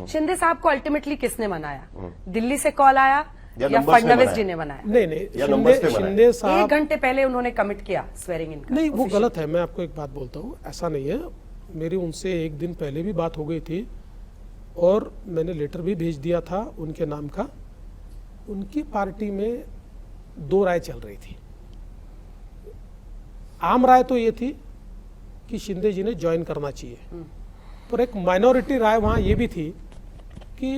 शिंदे साहब को अल्टीमेटली किसने मनाया? दिल्ली से कॉल आया या नंबर से फडणवीस जी ने मनाया? नहीं, शिंदे साहब 1 घंटे पहले उन्होंने कमिट किया स्वेरिंग इन का। नहीं, वो गलत है। मैं आपको एक बात बोलता हूँ, ऐसा नहीं है। मेरी उनसे 1 दिन पहले भी बात हो गई थी और मैंने लेटर भी भेज दिया था उनके नाम का। उनकी पार्टी में 2 राय चल रही थी। आम राय तो ये थी कि शिंदे जी ने ज्वाइन करना चाहिए, पर एक माइनॉरिटी राय वहाँ ये भी थी कि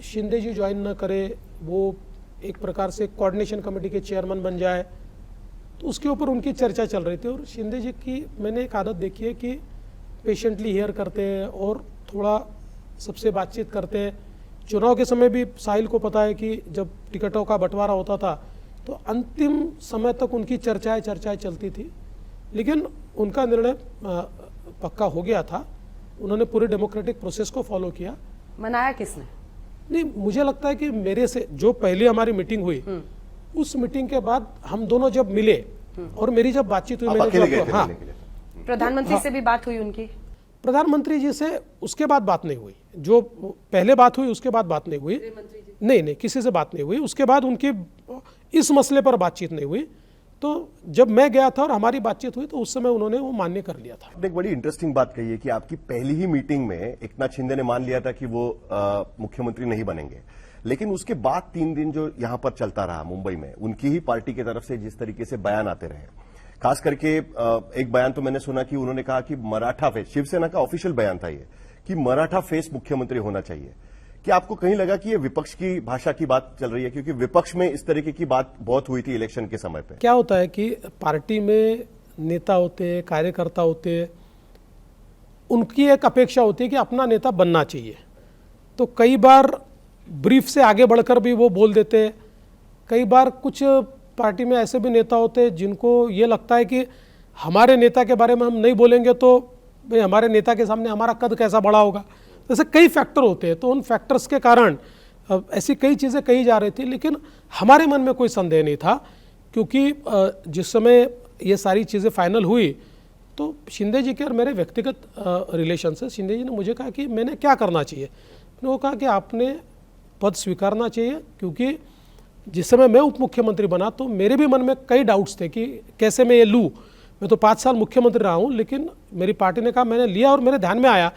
शिंदे जी ज्वाइन न करे, वो एक प्रकार से कोऑर्डिनेशन कमेटी के चेयरमैन बन जाए। तो उसके ऊपर उनकी चर्चा चल रही थी। और शिंदे जी की मैंने एक आदत देखी है कि पेशेंटली हियर करते हैं और थोड़ा सबसे बातचीत करते हैं। चुनाव के समय भी साहिल को पता है कि जब टिकटों का बंटवारा होता था तो अंतिम समय तक उनकी चर्चाएं चलती थी, लेकिन उनका निर्णय पक्का हो गया था। उन्होंने पूरे डेमोक्रेटिक प्रोसेस को फॉलो किया। मनाया किसने? नहीं, मुझे लगता है कि मेरे से जो पहले हमारी मीटिंग हुई, उस मीटिंग के बाद हम दोनों जब मिले और मेरी जब बातचीत हुई, प्रधानमंत्री से भी बात हुई उनकी? प्रधानमंत्री जी से उसके बाद बात नहीं हुई। जो पहले बात हुई उसके बाद बात नहीं हुई। नहीं, किसी से बात नहीं हुई। उसके बाद उनकी इस मसले पर बातचीत नहीं हुई। तो जब मैं गया था और हमारी बातचीत हुई तो उस समय उन्होंने वो मान्य कर लिया था। एक बड़ी इंटरेस्टिंग बात कही है कि आपकी पहली ही मीटिंग में एकनाथ शिंदे ने मान लिया था कि वो मुख्यमंत्री नहीं बनेंगे, लेकिन उसके बाद 3 दिन जो यहां पर चलता रहा मुंबई में, उनकी ही पार्टी की तरफ से जिस तरीके से बयान आते रहे, खास करके एक बयान तो मैंने सुना कि उन्होंने कहा कि मराठा फेस, शिवसेना का ऑफिशियल बयान था ये, कि मराठा फेस मुख्यमंत्री होना चाहिए। क्या आपको कहीं लगा कि ये विपक्ष की भाषा की बात चल रही है? क्योंकि विपक्ष में इस तरीके की बात बहुत हुई थी इलेक्शन के समय पे। क्या होता है कि पार्टी में नेता होते हैं, कार्यकर्ता होते हैं, उनकी एक अपेक्षा होती है कि अपना नेता बनना चाहिए। तो कई बार ब्रीफ से आगे बढ़कर भी वो बोल देते हैं। कई बार कुछ पार्टी में ऐसे भी नेता होते हैं जिनको ये लगता है कि हमारे नेता के बारे में हम नहीं बोलेंगे तो भाई हमारे नेता के सामने हमारा कद कैसा बड़ा होगा। ऐसे कई फैक्टर होते हैं। तो उन फैक्टर्स के कारण ऐसी कई चीज़ें कही जा रही थी, लेकिन हमारे मन में कोई संदेह नहीं था, क्योंकि जिस समय ये सारी चीज़ें फाइनल हुई तो शिंदे जी के और मेरे व्यक्तिगत रिलेशन से शिंदे जी ने मुझे कहा कि मैंने क्या करना चाहिए। मैंने वो कहा कि आपने पद स्वीकारना चाहिए, क्योंकि जिस समय मैं उप मुख्यमंत्री बना तो मेरे भी मन में कई डाउट्स थे कि कैसे मैं ये लूँ। मैं तो 5 साल मुख्यमंत्री रहा हूँ, लेकिन मेरी पार्टी ने कहा, मैंने लिया और मेरे ध्यान में आया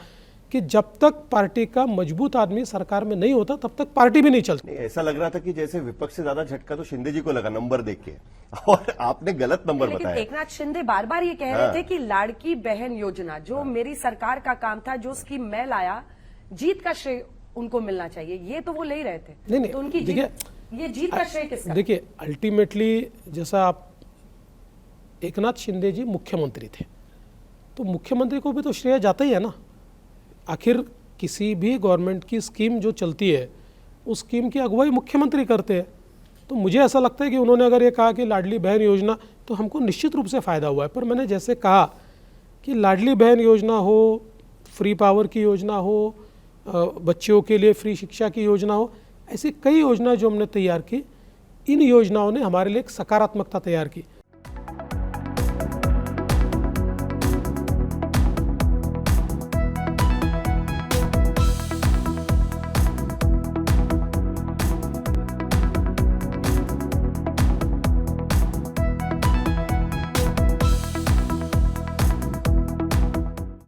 कि जब तक पार्टी का मजबूत आदमी सरकार में नहीं होता तब तक पार्टी भी नहीं चलती। ऐसा लग रहा था कि जैसे विपक्ष से ज्यादा झटका तो शिंदे जी को लगा नंबर देख के, और आपने गलत नंबर बताया। एकनाथ शिंदे बार बार ये कह रहे थे कि लाड़की बहन योजना जो मेरी सरकार का काम था, जो स्कीम मैं लाया, जीत का श्रेय उनको मिलना चाहिए। ये तो वो ले रहे थे। नहीं, तो उनकी ये जीत का श्रेय किसका? देखिए, अल्टीमेटली जैसा आप, एकनाथ शिंदे जी मुख्यमंत्री थे तो मुख्यमंत्री को भी तो श्रेय जाता ही है ना। आखिर किसी भी गवर्नमेंट की स्कीम जो चलती है उस स्कीम की अगुवाई मुख्यमंत्री करते हैं। तो मुझे ऐसा लगता है कि उन्होंने अगर ये कहा कि लाडली बहन योजना, तो हमको निश्चित रूप से फ़ायदा हुआ है। पर मैंने जैसे कहा कि लाडली बहन योजना हो, फ्री पावर की योजना हो, बच्चियों के लिए फ्री शिक्षा की योजना हो, ऐसी कई योजनाएं जो हमने तैयार की, इन योजनाओं ने हमारे लिए एक सकारात्मकता तैयार की।